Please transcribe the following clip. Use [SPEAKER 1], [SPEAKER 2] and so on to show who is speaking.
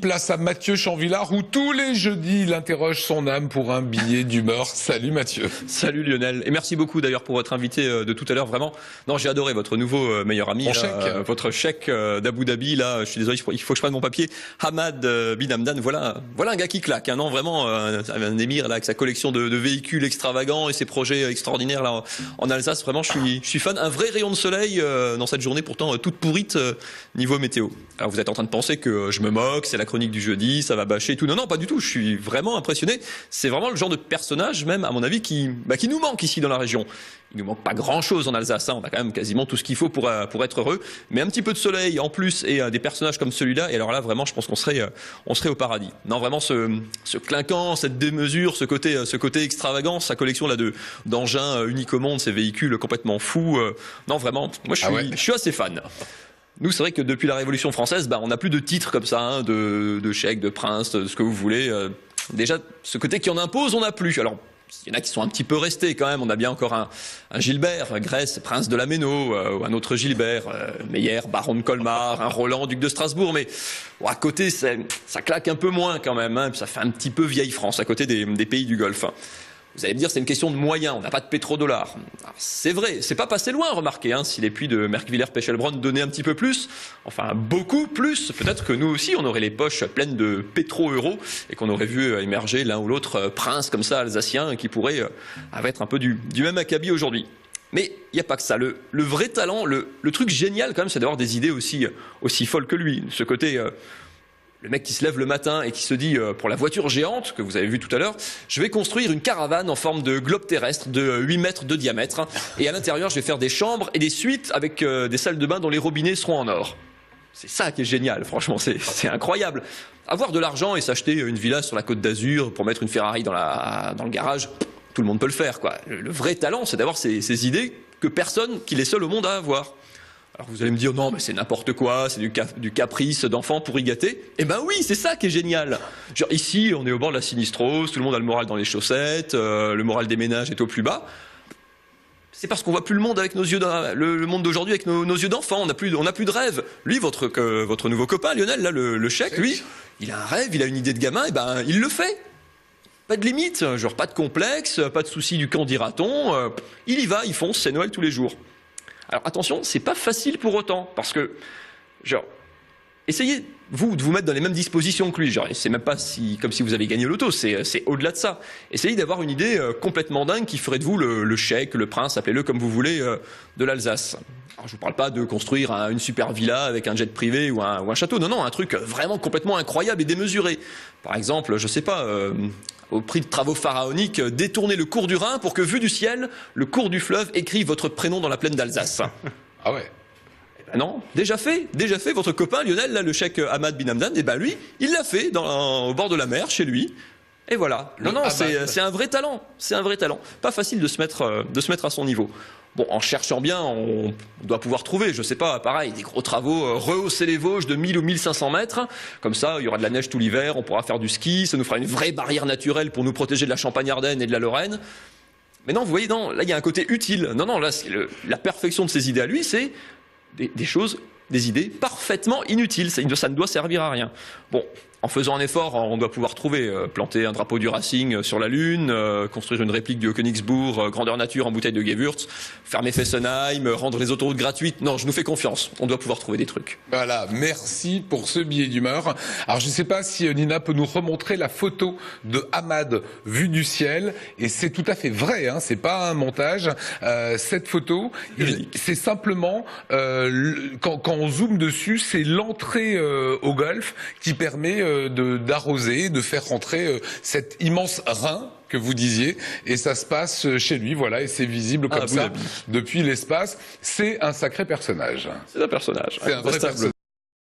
[SPEAKER 1] Place à Mathieu Chanvillard où tous les jeudis il interroge son âme pour un billet d'humeur. Salut Mathieu.
[SPEAKER 2] Salut Lionel, et merci beaucoup d'ailleurs pour votre invité de tout à l'heure, vraiment. Non, j'ai adoré votre nouveau meilleur ami, votre chèque d'Abu Dhabi, là, je suis désolé, il faut que je prenne mon papier. Hamad bin Hamdan, voilà un gars qui claque, hein, non, vraiment, un émir là, avec sa collection de véhicules extravagants et ses projets extraordinaires là en Alsace, vraiment je suis fan, un vrai rayon de soleil dans cette journée pourtant toute pourrite niveau météo. Alors vous êtes en train de penser que je me moque, c'est la chronique du jeudi, ça va bâcher et tout. Non, non, pas du tout. Je suis vraiment impressionné. C'est vraiment le genre de personnage, même à mon avis, qui nous manque ici dans la région. Il nous manque pas grand-chose en Alsace. Hein. On a quand même quasiment tout ce qu'il faut pour être heureux. Mais un petit peu de soleil en plus et des personnages comme celui-là. Et alors là, vraiment, je pense qu'on serait au paradis. Non, vraiment, ce clinquant, cette démesure, ce côté extravagant, sa collection là d'engins uniques au monde, ces véhicules complètement fous. Non, vraiment, moi, je suis assez fan. Nous, c'est vrai que depuis la Révolution française, on n'a plus de titres comme ça, hein, de chèques, de princes, de ce que vous voulez. Déjà, ce côté qui en impose, on n'a plus. Alors, il y en a qui sont un petit peu restés quand même. On a bien encore un Gilbert, Grèce, prince de la Méno, ou un autre Gilbert, Meyer, baron de Colmar, un Roland, duc de Strasbourg. Mais bon, à côté, ça claque un peu moins quand même. Hein, puis ça fait un petit peu vieille France, à côté des pays du Golfe. Vous allez me dire, c'est une question de moyens, on n'a pas de pétrodollar. C'est vrai, c'est pas passé loin, remarquez, hein, si les puits de Merkwiller-Pechelbronn donnaient un petit peu plus, enfin beaucoup plus, peut-être que nous aussi, on aurait les poches pleines de pétro-euros et qu'on aurait vu émerger l'un ou l'autre prince comme ça, alsacien, qui pourrait être un peu du même acabit aujourd'hui. Mais il n'y a pas que ça. Le vrai talent, le truc génial quand même, c'est d'avoir des idées aussi folles que lui. Ce côté... Le mec qui se lève le matin et qui se dit, pour la voiture géante, que vous avez vu tout à l'heure, je vais construire une caravane en forme de globe terrestre de 8 mètres de diamètre. Hein, et à l'intérieur, je vais faire des chambres et des suites avec des salles de bain dont les robinets seront en or. C'est ça qui est génial, franchement, c'est incroyable. Avoir de l'argent et s'acheter une villa sur la Côte d'Azur pour mettre une Ferrari dans le garage, tout le monde peut le faire, quoi. Le vrai talent, c'est d'avoir ces idées que personne, qu'il est seul au monde à avoir. Alors vous allez me dire, non, mais c'est n'importe quoi, c'est du caprice d'enfant pour y gâter. Eh ben oui, c'est ça qui est génial. Genre ici, on est au bord de la sinistrose, tout le monde a le moral dans les chaussettes, le moral des ménages est au plus bas. C'est parce qu'on voit plus le monde avec nos yeux, le monde d'aujourd'hui avec nos yeux d'enfant, on n'a plus de rêve. Lui, votre nouveau copain, Lionel, là, le chèque, lui, il a un rêve, il a une idée de gamin, et ben il le fait. Pas de limite, genre pas de complexe, pas de souci du quand dira-t-on, il y va, il fonce, c'est Noël tous les jours. Alors attention, c'est pas facile pour autant, parce que, genre, essayez, vous, de vous mettre dans les mêmes dispositions que lui, genre, c'est même pas comme si vous avez gagné l'auto, c'est au-delà de ça. Essayez d'avoir une idée complètement dingue qui ferait de vous le chèque, le prince, appelez-le comme vous voulez, de l'Alsace. Alors je vous parle pas de construire une super villa avec un jet privé ou un château, non, un truc vraiment complètement incroyable et démesuré. Par exemple, je sais pas... au prix de travaux pharaoniques, détourner le cours du Rhin pour que, vu du ciel, le cours du fleuve écrive votre prénom dans la plaine d'Alsace.
[SPEAKER 1] Ah ouais.
[SPEAKER 2] Eh ben non, déjà fait, votre copain Lionel, là, le chèque Hamad bin Hamdan, eh ben lui, il l'a fait au bord de la mer, chez lui. Et voilà. Non, c'est un vrai talent. C'est un vrai talent. Pas facile de se mettre à son niveau. Bon, en cherchant bien, on doit pouvoir trouver, je sais pas, pareil, des gros travaux, rehausser les Vosges de 1000 ou 1500 mètres. Comme ça, il y aura de la neige tout l'hiver, on pourra faire du ski, ça nous fera une vraie barrière naturelle pour nous protéger de la Champagne-Ardenne et de la Lorraine. Mais non, vous voyez, non, là, il y a un côté utile. Non, là, la perfection de ses idées à lui, c'est des idées parfaitement inutiles. Ça ne doit servir à rien. Bon, en faisant un effort, on doit pouvoir trouver, planter un drapeau du Racing sur la Lune, construire une réplique du Königsbourg, grandeur nature en bouteille de Gewürz, fermer Fessenheim, rendre les autoroutes gratuites. Non, je nous fais confiance. On doit pouvoir trouver des trucs.
[SPEAKER 1] Voilà, merci pour ce billet d'humeur. Alors je ne sais pas si Nina peut nous remontrer la photo de Hamad vue du ciel. Et c'est tout à fait vrai, hein, c'est pas un montage. Cette photo, c'est simplement, quand on zoome dessus, c'est l'entrée au golfe qui permet d'arroser, de faire rentrer cet immense Rhin que vous disiez, et ça se passe chez lui, voilà, et c'est visible comme ça depuis l'espace. C'est un sacré personnage.
[SPEAKER 2] C'est un personnage.
[SPEAKER 1] C'est un vrai personnage.